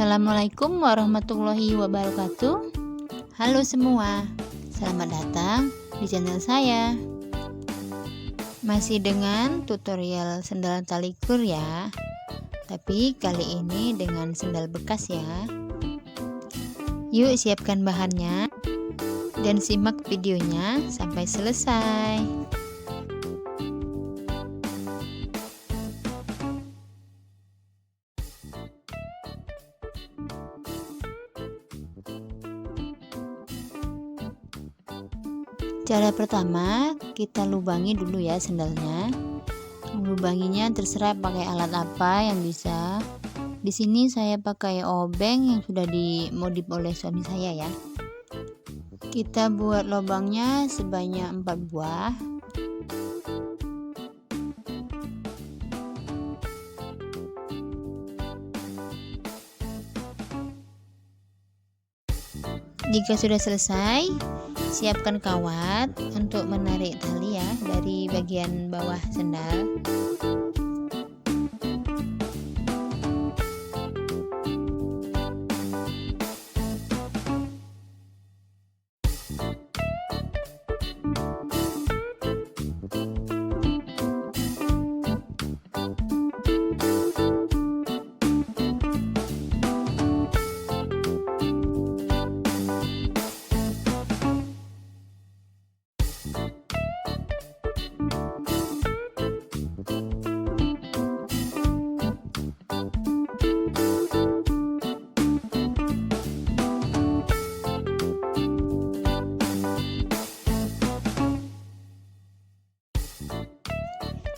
Assalamualaikum warahmatullahi wabarakatuh. Halo semua, selamat datang di channel saya. Masih dengan tutorial sendal tali kur ya, tapi kali ini dengan sendal bekas ya. Yuk siapkan bahannya dan simak videonya sampai selesai. Cara pertama, kita lubangi dulu ya sendalnya. Melubanginya terserah pakai alat apa yang bisa. Di sini saya pakai obeng yang sudah dimodif oleh suami saya ya. Kita buat lubangnya sebanyak 4 buah. Jika sudah selesai, siapkan kawat untuk menarik tali ya dari bagian bawah sendal.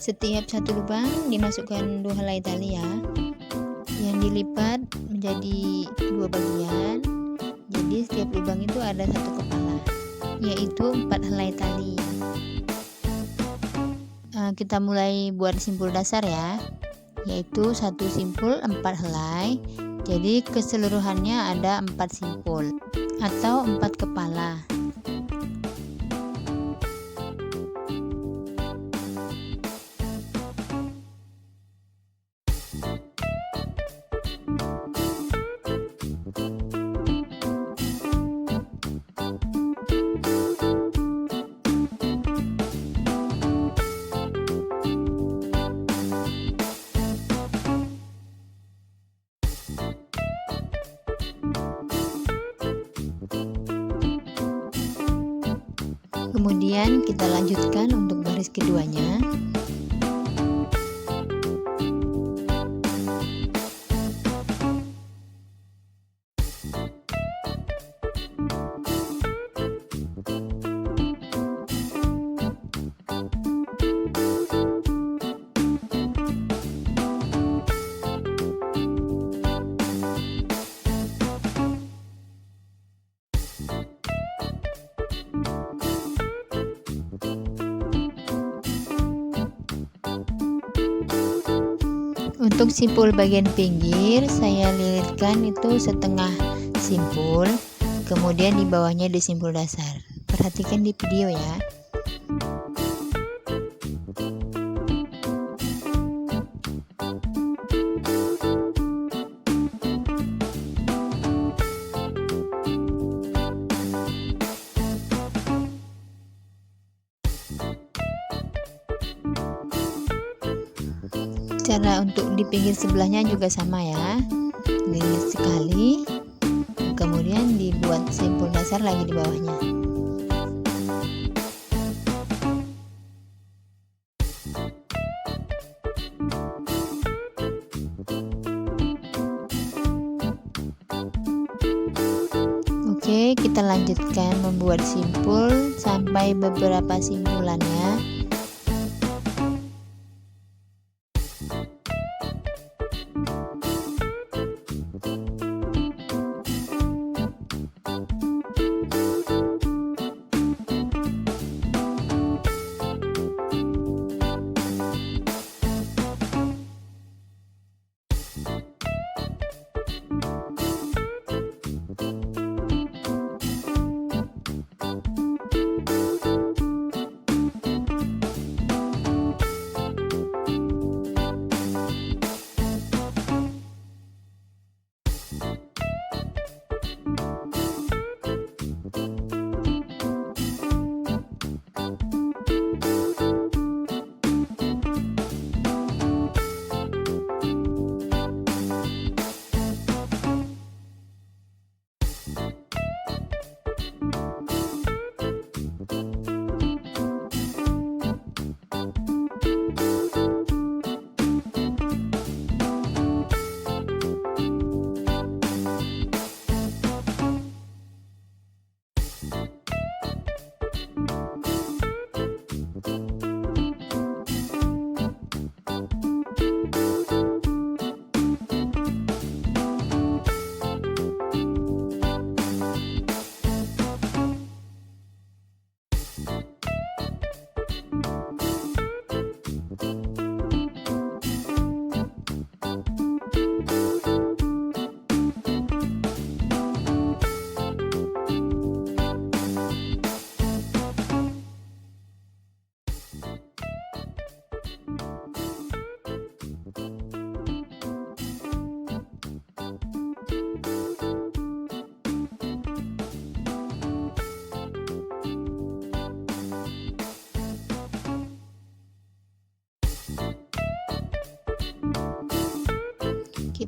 Setiap satu lubang dimasukkan 2 helai tali ya, yang dilipat menjadi 2 bagian. Jadi setiap lubang itu ada 1 kepala, yaitu 4 helai tali. Kita mulai buat simpul dasar ya, yaitu 1 simpul 4 helai. Jadi keseluruhannya ada 4 simpul atau 4 kepala. Kemudian kita lanjutkan untuk baris keduanya. Untuk simpul bagian pinggir saya lilitkan itu setengah simpul, kemudian di bawahnya di simpul dasar. Perhatikan di video ya. Cara untuk di pinggir sebelahnya juga sama ya, dililit sekali, kemudian dibuat simpul dasar lagi di bawahnya. Oke, kita lanjutkan membuat simpul sampai beberapa simpulan ya.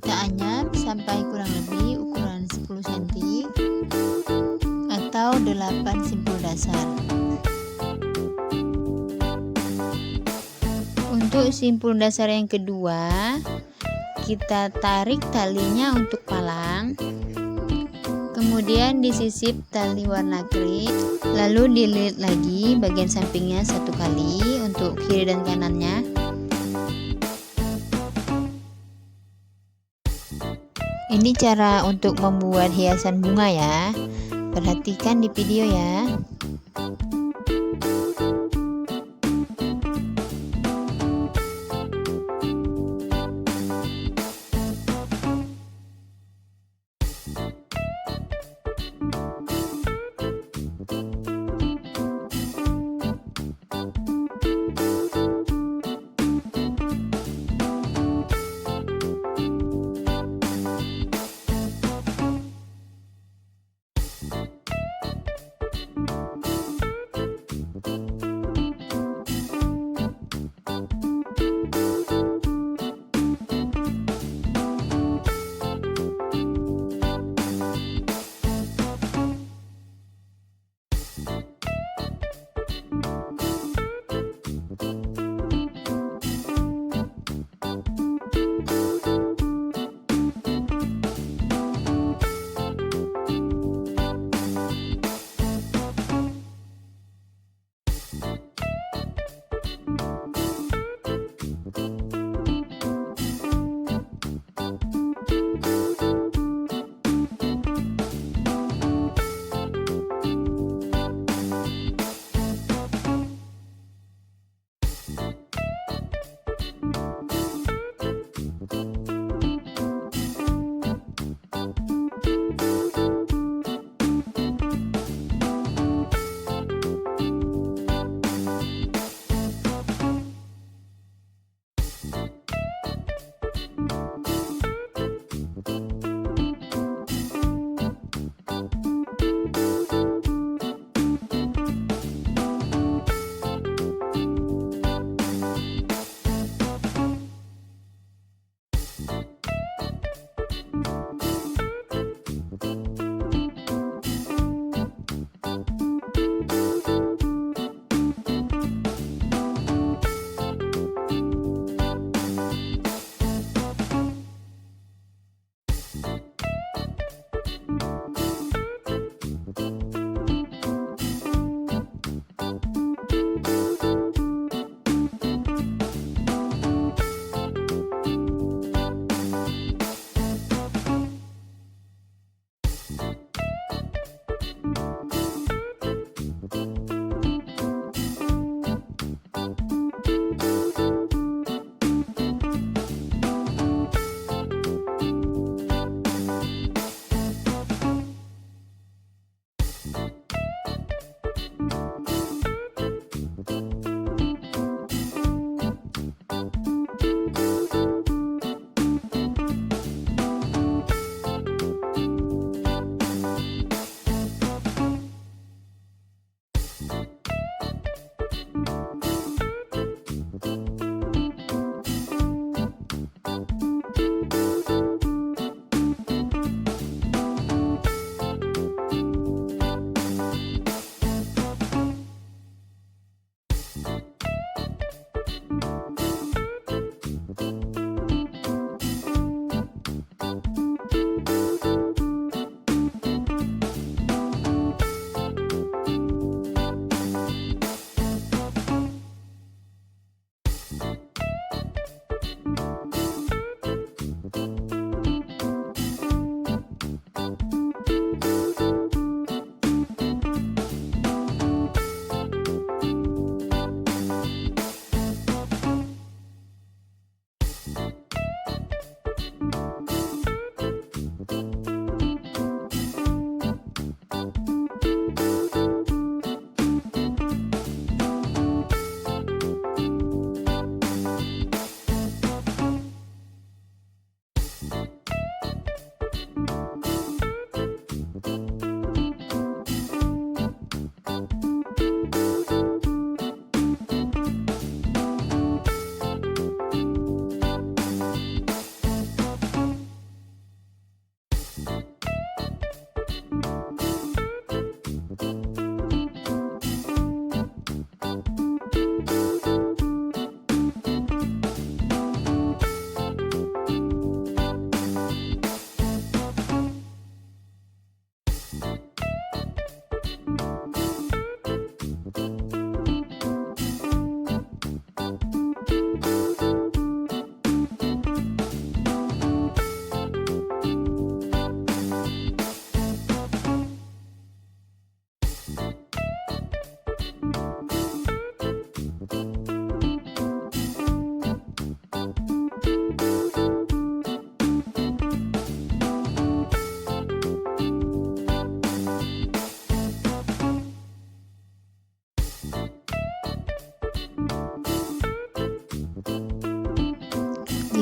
kita anyam sampai kurang lebih ukuran 10 cm atau 8 simpul dasar. Untuk simpul dasar yang kedua, kita tarik talinya untuk palang, kemudian disisip tali warna krim, lalu dililit lagi bagian sampingnya satu kali untuk kiri dan kanannya. Ini cara untuk membuat hiasan bunga ya, perhatikan di video ya.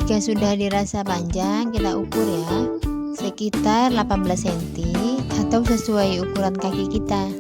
Jika sudah dirasa panjang, kita ukur ya, sekitar 18 cm atau sesuai ukuran kaki kita.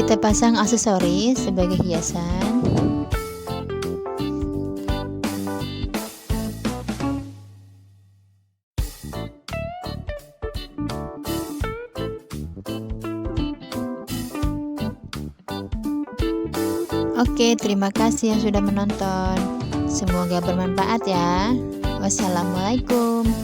Kita pasang aksesoris sebagai hiasan. Oke, terima kasih yang sudah menonton. Semoga bermanfaat ya. Wassalamualaikum.